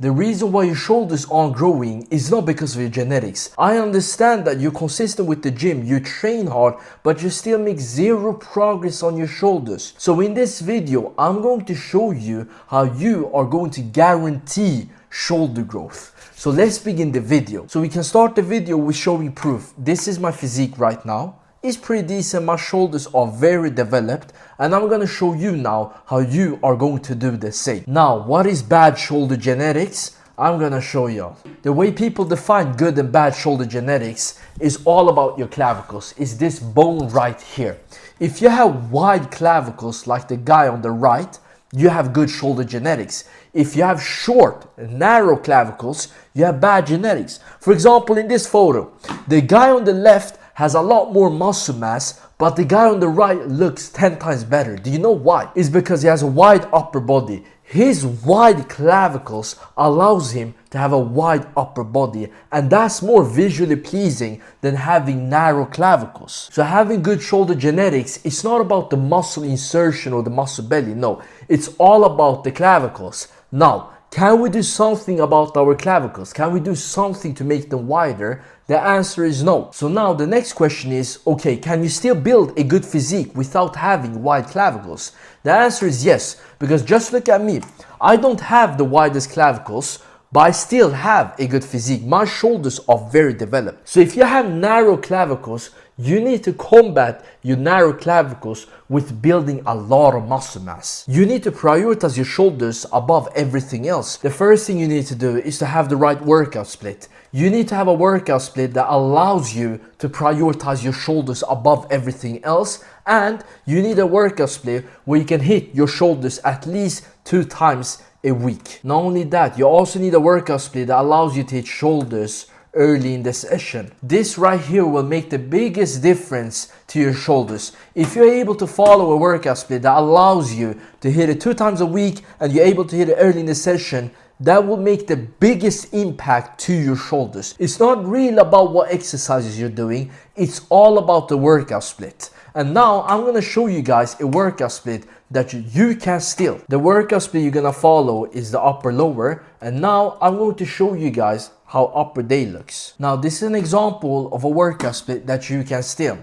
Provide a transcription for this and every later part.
The reason why your shoulders aren't growing is not because of your genetics. I understand that you're consistent with the gym, you train hard, but you still make zero progress on your shoulders. So in this video, I'm going to show you how you are going to guarantee shoulder growth. So let's begin the video. So we can start the video with showing proof. This is my physique right now. It's pretty decent, my shoulders are very developed, and I'm gonna show you now how you are going to do the same. Now, what is bad shoulder genetics? I'm gonna show you. The way people define good and bad shoulder genetics is all about your clavicles. It's this bone right here. If you have wide clavicles like the guy on the right, you have good shoulder genetics. If you have short, narrow clavicles, you have bad genetics. For example, in this photo, the guy on the left has a lot more muscle mass, but the guy on the right looks 10 times better. Do you know why? It's because he has a wide upper body. His wide clavicles allows him to have a wide upper body, and that's more visually pleasing than having narrow clavicles. So having good shoulder genetics, it's not about the muscle insertion or the muscle belly, no. It's all about the clavicles. Now, can we do something about our clavicles? Can we do something to make them wider? The answer is no. So now the next question is, okay, can you still build a good physique without having wide clavicles? The answer is yes, because just look at me. I don't have the widest clavicles, but I still have a good physique. My shoulders are very developed. So if you have narrow clavicles, you need to combat your narrow clavicles with building a lot of muscle mass. You need to prioritize your shoulders above everything else. The first thing you need to do is to have the right workout split. You need to have a workout split that allows you to prioritize your shoulders above everything else, and you need a workout split where you can hit your shoulders at least 2 times a week. Not only that, you also need a workout split that allows you to hit shoulders early in the session. This right here will make the biggest difference to your shoulders. If you're able to follow a workout split that allows you to hit it 2 times a week and you're able to hit it early in the session, that will make the biggest impact to your shoulders. It's not really about what exercises you're doing, it's all about the workout split. And now I'm gonna show you guys a workout split that you can steal. The workout split you're gonna follow is the upper lower, and now I'm going to show you guys how upper day looks. Now this is an example of a workout split that you can steal.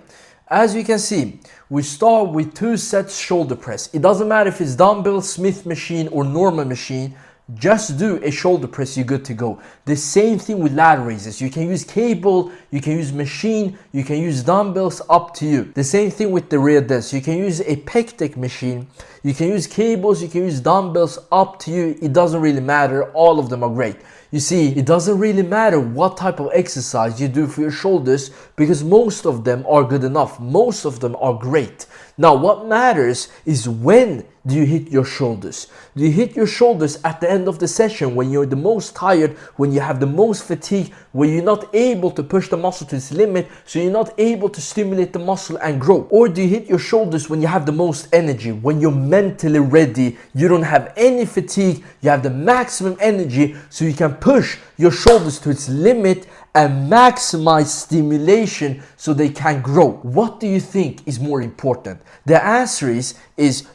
As you can see, we start with 2 sets shoulder press. It doesn't matter if it's dumbbell, Smith machine or normal machine. Just do a shoulder press, you're good to go. The same thing with lat raises. You can use cable, you can use machine, you can use dumbbells, up to you. The same thing with the rear desk. You can use a pec deck machine, you can use cables, you can use dumbbells, up to you. It doesn't really matter, all of them are great. You see, it doesn't really matter what type of exercise you do for your shoulders because most of them are good enough. Most of them are great. Now, what matters is when do you hit your shoulders? Do you hit your shoulders at the end of the session when you're the most tired, when you have the most fatigue, when you're not able to push the muscle to its limit, so you're not able to stimulate the muscle and grow? Or do you hit your shoulders when you have the most energy, when you're mentally ready, you don't have any fatigue, you have the maximum energy, so you can push your shoulders to its limit and maximize stimulation so they can grow? What do you think is more important? The answer is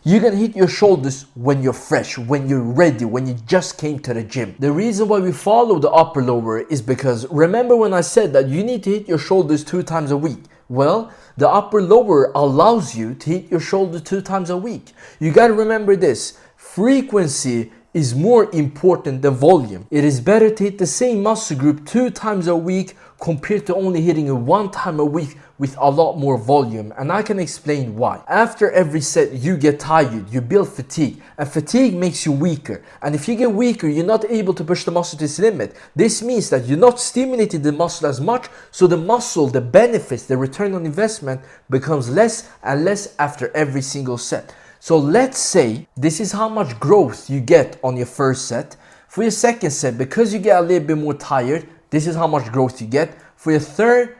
you're gonna hit your shoulders when you're fresh, when you're ready, when you just came to the gym. The reason why we follow the upper lower is because remember when I said that you need to hit your shoulders 2 times a week? Well, the upper lower allows you to hit your shoulder 2 times a week. You gotta remember this, frequency is more important than volume. It is better to hit the same muscle group 2 times a week compared to only hitting it 1 time a week with a lot more volume, and I can explain why. After every set you get tired, you build fatigue, and fatigue makes you weaker, and if you get weaker you're not able to push the muscle to its limit. This means that you're not stimulating the muscle as much, so the muscle, the benefits, the return on investment becomes less and less after every single set. So let's say this is how much growth you get on your first set. For your second set, because you get a little bit more tired, this is how much growth you get. For your third,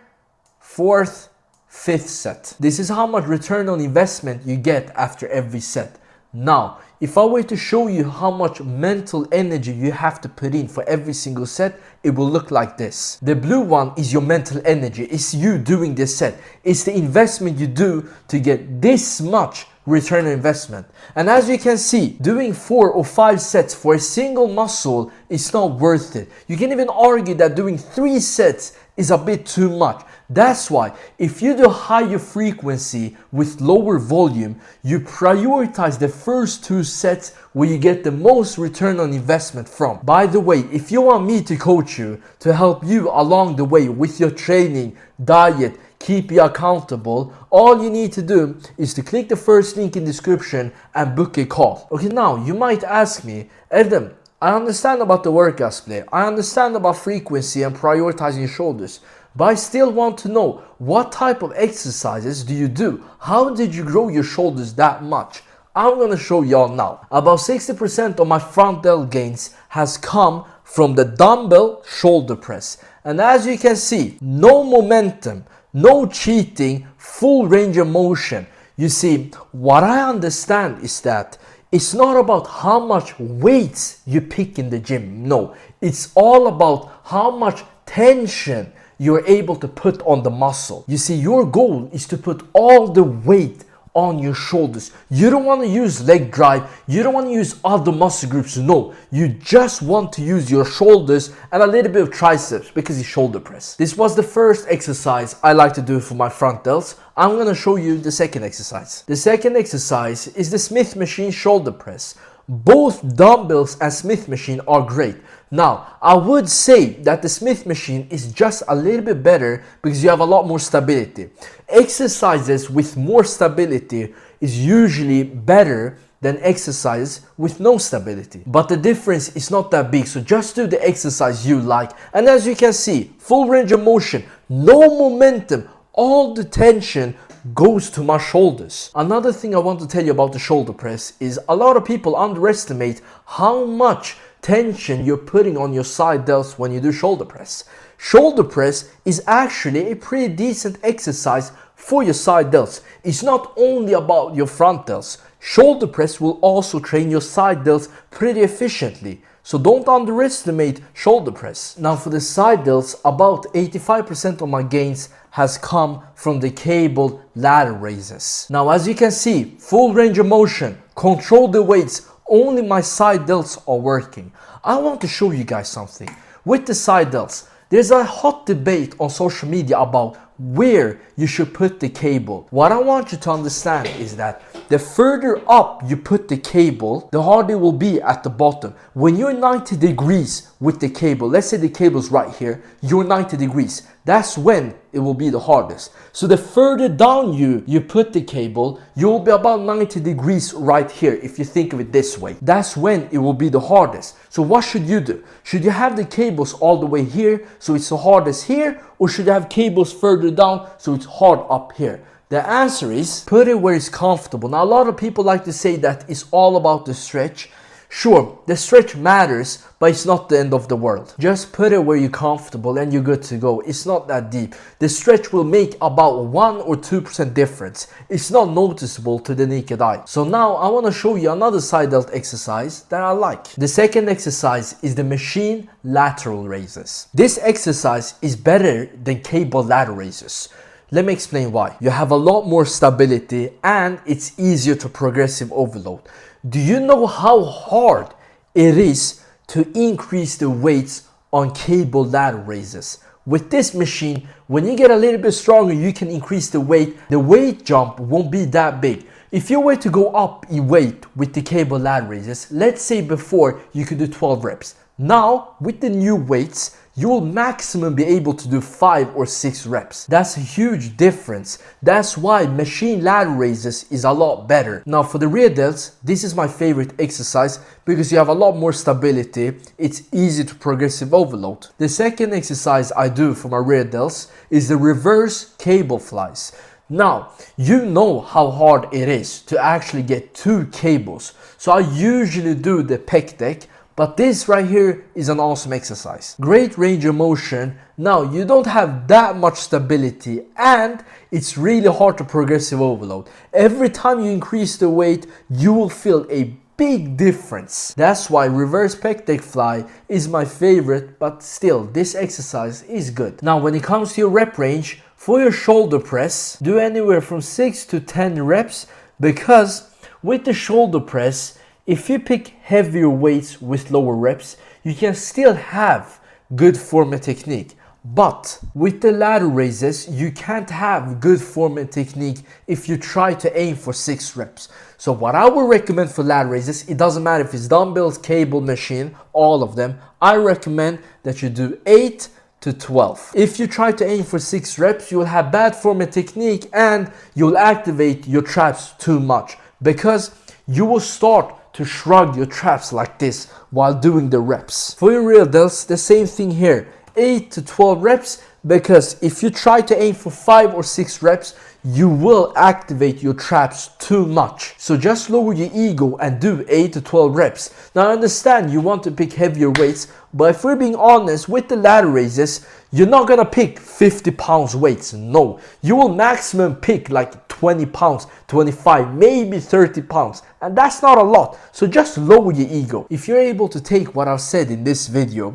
fourth, fifth set, this is how much return on investment you get after every set. Now, if I were to show you how much mental energy you have to put in for every single set, it will look like this. The blue one is your mental energy. It's you doing this set. It's the investment you do to get this much return on investment. And as you can see, doing 4 or 5 sets for a single muscle is not worth it. You can even argue that doing 3 sets is a bit too much. That's why if you do higher frequency with lower volume, you prioritize the first 2 sets where you get the most return on investment from. By the way, if you want me to coach you to help you along the way with your training, diet, keep you accountable, all you need to do is to click the first link in the description and book a call. Okay, now you might ask me, Erdem, I understand about the workout split, I understand about frequency and prioritizing your shoulders, but I still want to know, what type of exercises do you do? How did you grow your shoulders that much? I'm gonna show y'all now. About 60% of my front delt gains has come from the dumbbell shoulder press. And as you can see, no momentum, no cheating, full range of motion. You see, what I understand is that it's not about how much weights you pick in the gym. No, it's all about how much tension you're able to put on the muscle. You see, your goal is to put all the weight on your shoulders. You don't want to use leg drive. You don't want to use other muscle groups. No, you just want to use your shoulders and a little bit of triceps because it's shoulder press. This was the first exercise I like to do for my front delts. I'm going to show you the second exercise. The second exercise is the Smith machine shoulder press. Both dumbbells and Smith machine are great. Now, I would say that the Smith machine is just a little bit better because you have a lot more stability. Exercises with more stability is usually better than exercises with no stability. But the difference is not that big, so just do the exercise you like. And as you can see, full range of motion, no momentum, all the tension goes to my shoulders. Another thing I want to tell you about the shoulder press is a lot of people underestimate how much tension you're putting on your side delts when you do shoulder press. Shoulder press is actually a pretty decent exercise for your side delts. It's not only about your front delts. Shoulder press will also train your side delts pretty efficiently. So don't underestimate shoulder press. Now for the side delts, about 85% of my gains has come from the cable ladder raises. Now as you can see, full range of motion, control the weights, only my side delts are working. I want to show you guys something. With the side delts, there's a hot debate on social media about where you should put the cable. What I want you to understand is that the further up you put the cable, the harder it will be at the bottom. When you're 90 degrees with the cable, let's say the cable's right here, you're 90 degrees. That's when it will be the hardest. So the further down you put the cable, you'll be about 90 degrees right here if you think of it this way. That's when it will be the hardest. So what should you do? Should you have the cables all the way here so it's the hardest here, or should you have cables further down so it's hard up here? The answer is put it where it's comfortable. Now a lot of people like to say that it's all about the stretch. Sure, the stretch matters, but it's not the end of the world. Just put it where you're comfortable and you're good to go. It's not that deep. The stretch will make about 1 or 2% difference. It's not noticeable to the naked eye. So now I want to show you another side delt exercise that I like. The second exercise is the machine lateral raises. This exercise is better than cable ladder raises. Let me explain why. You have a lot more stability and it's easier to progressive overload. Do you know how hard it is to increase the weights on cable ladder raises? With this machine, when you get a little bit stronger, you can increase the weight. The weight jump won't be that big. If you were to go up in weight with the cable ladder raises, let's say before you could do 12 reps. Now, with the new weights, you will maximum be able to do 5 or 6 reps. That's a huge difference. That's why machine ladder raises is a lot better. Now for the rear delts, this is my favorite exercise because you have a lot more stability. It's easy to progressive overload. The second exercise I do for my rear delts is the reverse cable flies. Now, you know how hard it is to actually get 2 cables. So I usually do the pec deck. But this right here is an awesome exercise. Great range of motion. Now you don't have that much stability and it's really hard to progressive overload. Every time you increase the weight, you will feel a big difference. That's why reverse pec deck fly is my favorite, but still this exercise is good. Now when it comes to your rep range, for your shoulder press, do anywhere from 6 to 10 reps. Because with the shoulder press, if you pick heavier weights with lower reps, you can still have good form and technique. But with the ladder raises, you can't have good form and technique if you try to aim for 6 reps. So what I would recommend for ladder raises, it doesn't matter if it's dumbbells, cable, machine, all of them, I recommend that you do 8 to 12. If you try to aim for 6 reps, you will have bad form and technique and you'll activate your traps too much, because you will start to shrug your traps like this while doing the reps. For your real, that's the same thing here. 8 to 12 reps, because if you try to aim for 5 or 6 reps, you will activate your traps too much. So just lower your ego and do 8 to 12 reps. Now I understand you want to pick heavier weights, but if we're being honest, with the ladder raises, you're not gonna pick 50 pounds weights. No, you will maximum pick like 20 pounds, 25, maybe 30 pounds. And that's not a lot. So just lower your ego. If you're able to take what I've said in this video,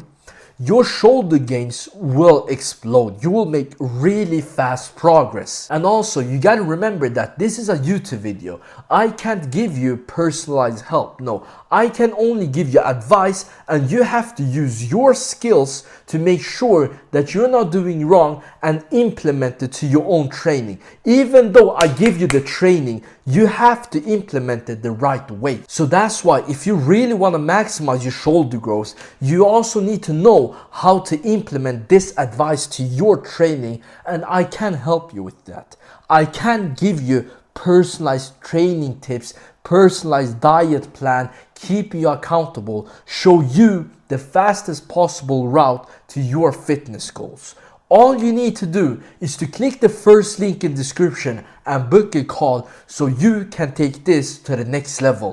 your shoulder gains will explode. You will make really fast progress. And also, you gotta remember that this is a YouTube video. I can't give you personalized help. No, I can only give you advice, and you have to use your skills to make sure that you're not doing wrong and implement it to your own training. Even though I give you the training, you have to implement it the right way. So that's why if you really want to maximize your shoulder growth, you also need to know how to implement this advice to your training, and I can help you with that. I can give you personalized training tips, personalized diet plan, keep you accountable, show you the fastest possible route to your fitness goals. All you need to do is to click the first link in the description and book a call so you can take this to the next level.